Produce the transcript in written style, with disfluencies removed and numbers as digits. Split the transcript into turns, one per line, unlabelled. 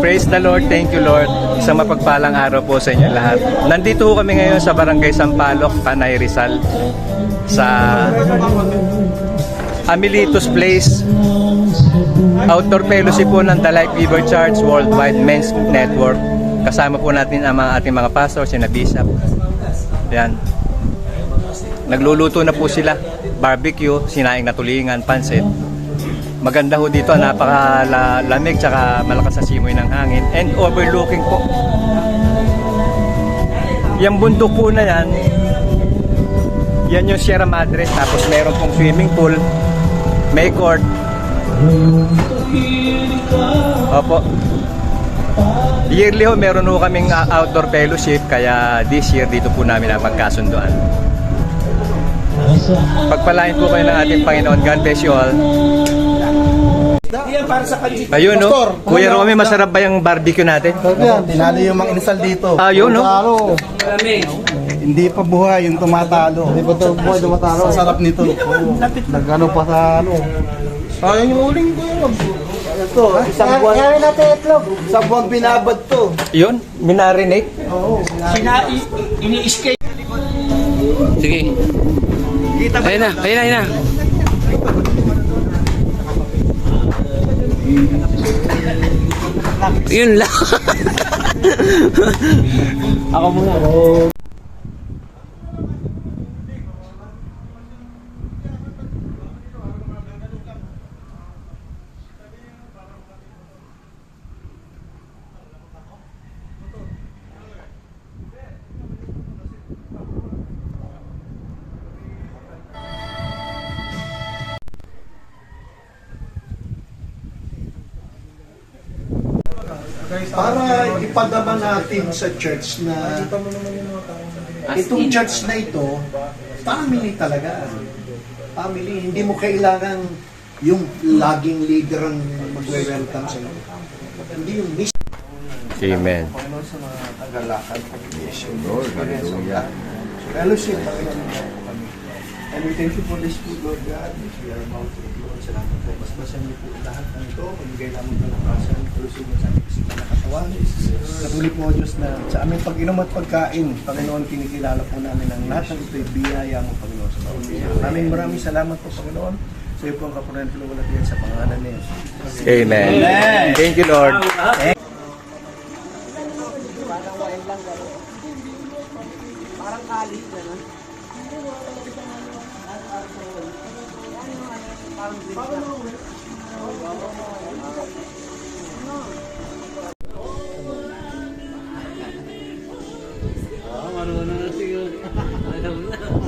Praise the Lord, thank you Lord. Isang mapagpalang araw po sa inyo lahat. Nandito ho kami ngayon sa Barangay Sampaloc, Tanay Rizal, sa Amelitos Place, outdoor fellowship po ng The Life Giver Church Worldwide Men's Network. Kasama po natin ang ating mga pastors, sina Bishop. Yan. Nagluluto na po sila. Barbecue, sinaing na tulingan, pansit. Maganda ho dito, napakalamig tsaka malakas sa simoy ng hangin and overlooking po. Yung bundok po na yan, yan yung Sierra Madre, tapos meron pong swimming pool, may court. Opo. Yearly ho, meron ho kaming outdoor fellowship, kaya this year dito po namin napagkasunduan. Pagpalain po kayo ng ating Panginoon. God bless you all. Ayun, no? Kuya Romy, masarap ba yung barbecue natin?
Tinalo yung mga inisal dito.
Ayun, no?
Hindi pa buhay yung tumatalo. Hindi pa buhay tumatalo. Sa sarap nito. Nagano pa sa ano. Ayun yung uling ko yun. Ito, isang buwan. Kaya natin itlog. Isang buwan binabad to.
Yun, minarinate.
Oo.
Ini-escape. Sige. Ayun na, ayun na, ayun na. Yun lang. Ako muna.
Para ipadama natin sa church na itong church na ito, family talaga. Family, hindi mo kailangan yung laging leader ang magwe-welcome sa iyo. Hindi yung mission.
Amen.
Panginoon sa mga tagalakad, pag-mission. Lord, hallelujah. Fellowship, Panginoon mo po kami. And we thank you for this food, Lord God, which we are about to eat, Lord. Salamat po. Basbasan niyo po lahat ng ito. Magbigay namin kalakasan, kalusugan sa aming kasikal na katawan. Patuloy po, Diyos, na sa aming pag-inom at pagkain, Panginoon, kinikilala po namin ang lahat ng ito'y biyaya mo, Panginoon, sa bawat isa. Maraming salamat po, Panginoon. Sa iyo po ang kapurihan, tulungan natin sa pangalan ni Jesus.
Amen. Thank you, Lord.
Parang kalit gano'n.
Marunong na siguro. Alam na.